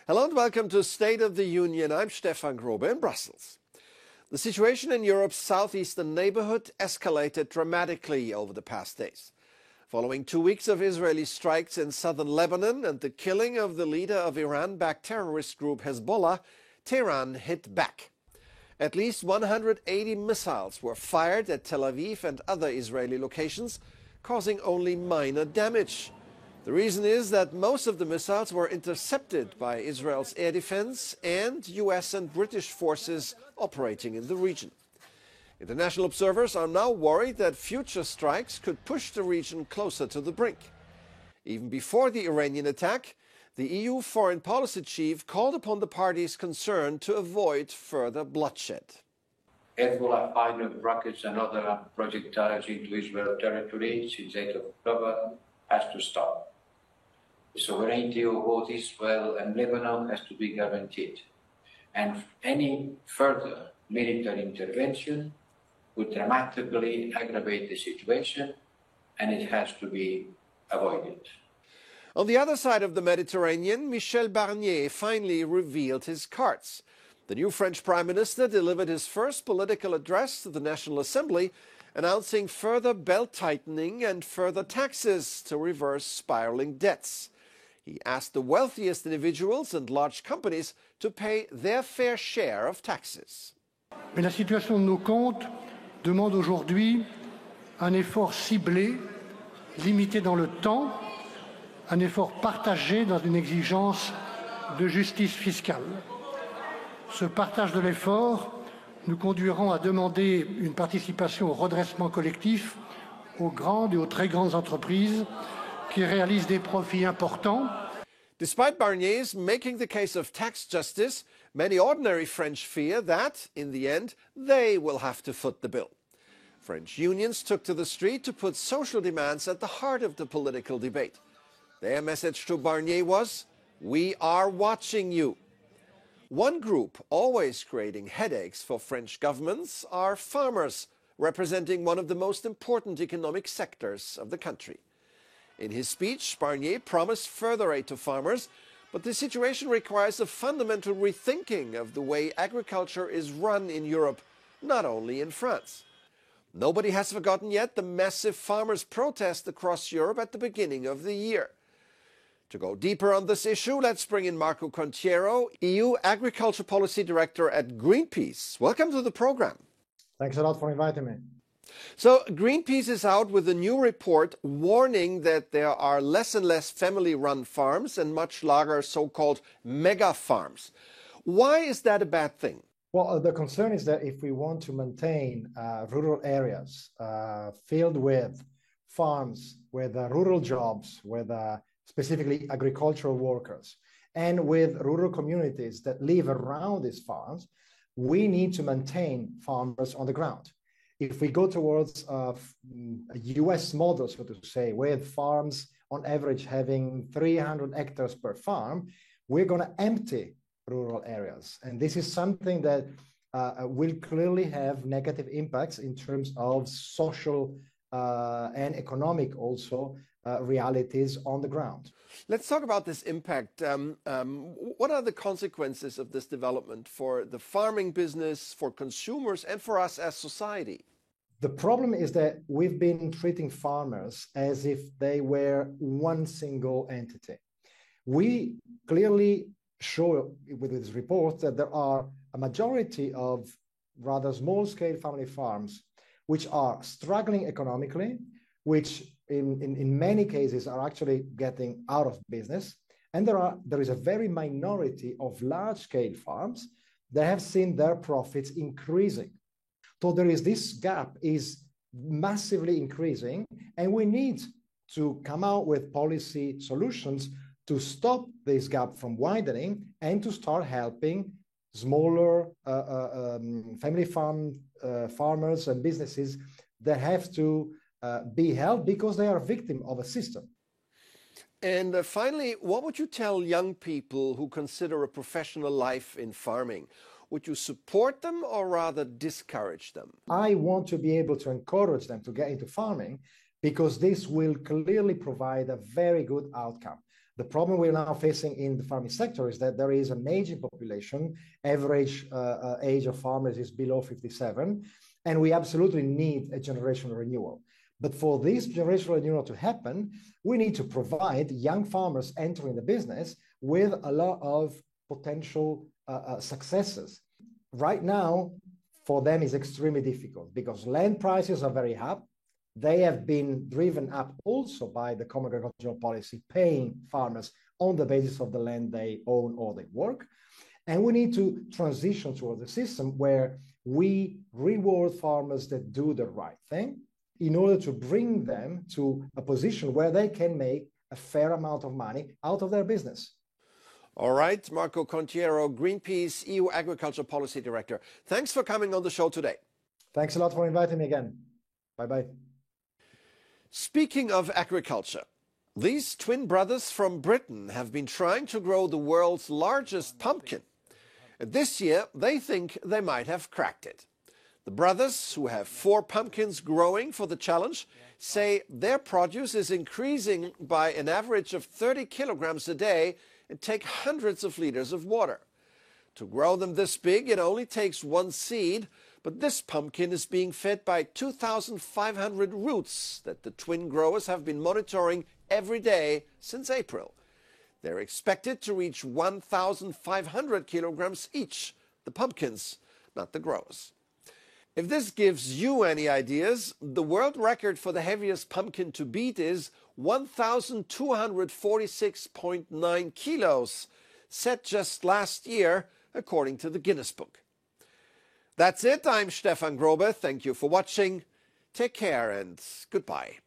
Hello and welcome to State of the Union. I'm Stefan Grobe in Brussels. The situation in Europe's southeastern neighborhood escalated dramatically over the past days. Following 2 weeks of Israeli strikes in southern Lebanon and the killing of the leader of Iran-backed terrorist group Hezbollah, Tehran hit back. At least 180 missiles were fired at Tel Aviv and other Israeli locations, causing only minor damage. The reason is that most of the missiles were intercepted by Israel's air defense and US and British forces operating in the region. International observers are now worried that future strikes could push the region closer to the brink. Even before the Iranian attack, the EU foreign policy chief called upon the parties concerned to avoid further bloodshed. Hezbollah fired rockets and other projectiles into Israel territory since 8 October has to stop. The sovereignty of both Israel and Lebanon has to be guaranteed, and any further military intervention would dramatically aggravate the situation, and it has to be avoided. On the other side of the Mediterranean, Michel Barnier finally revealed his cards. The new French Prime Minister delivered his first political address to the National Assembly, announcing further belt-tightening and further taxes to reverse spiraling debts. He asked the wealthiest individuals and large companies to pay their fair share of taxes. Mais la situation de nos comptes demande aujourd'hui un effort ciblé, limité dans le temps, un effort partagé dans une exigence de justice fiscale. Ce partage de l'effort nous conduiront à demander une participation au redressement collectif aux grandes et aux très grandes entreprises qui réalisent des profits importants. Despite Barnier's making the case of tax justice, many ordinary French fear that, in the end, they will have to foot the bill. French unions took to the street to put social demands at the heart of the political debate. Their message to Barnier was, "We are watching you." One group always creating headaches for French governments are farmers, representing one of the most important economic sectors of the country. In his speech, Barnier promised further aid to farmers, but the situation requires a fundamental rethinking of the way agriculture is run in Europe, not only in France. Nobody has forgotten yet the massive farmers' protest across Europe at the beginning of the year. To go deeper on this issue, let's bring in Marco Contiero, EU Agriculture Policy Director at Greenpeace. Welcome to the program. Thanks a lot for inviting me. So Greenpeace is out with a new report warning that there are less and less family-run farms and much larger so-called mega farms. Why is that a bad thing? Well, the concern is that if we want to maintain rural areas filled with farms, with rural jobs, with specifically agricultural workers, and with rural communities that live around these farms, we need to maintain farmers on the ground. If we go towards a US model, so to say, with farms on average having 300 hectares per farm, we're going to empty rural areas. And this is something that will clearly have negative impacts in terms of social and economic also realities on the ground. Let's talk about this impact. What are the consequences of this development for the farming business, for consumers, and for us as society? The problem is that we've been treating farmers as if they were one single entity. We clearly show with this report that there are a majority of rather small-scale family farms which are struggling economically, which in many cases are actually getting out of business. And there is a very minority of large-scale farms that have seen their profits increasing. So there is this gap is massively increasing, and we need to come out with policy solutions to stop this gap from widening and to start helping smaller family farmers and businesses that have to be helped because they are a victim of a system. And finally, what would you tell young people who consider a professional life in farming? Would you support them or rather discourage them? I want to be able to encourage them to get into farming because this will clearly provide a very good outcome. The problem we're now facing in the farming sector is that there is an aging population. Average age of farmers is below 57, and we absolutely need a generational renewal. But for this generational renewal to happen, we need to provide young farmers entering the business with a lot of potential successes. Right now, for them is extremely difficult because land prices are very high. They have been driven up also by the common agricultural policy, paying farmers on the basis of the land they own or they work. And we need to transition towards a system where we reward farmers that do the right thing in order to bring them to a position where they can make a fair amount of money out of their business. All right, Marco Contiero, Greenpeace EU Agriculture Policy Director. Thanks for coming on the show today. Thanks a lot for inviting me again. Bye-bye. Speaking of agriculture, these twin brothers from Britain have been trying to grow the world's largest pumpkin. And this year, they think they might have cracked it. The brothers, who have 4 pumpkins growing for the challenge, say their produce is increasing by an average of 30 kilograms a day and take hundreds of liters of water. To grow them this big, it only takes 1 seed, but this pumpkin is being fed by 2,500 roots that the twin growers have been monitoring every day since April. They're expected to reach 1,500 kilograms each, the pumpkins, not the growers. If this gives you any ideas, the world record for the heaviest pumpkin to beat is 1,246.9 kilos, set just last year, according to the Guinness Book. That's it. I'm Stefan Grobe. Thank you for watching. Take care and goodbye.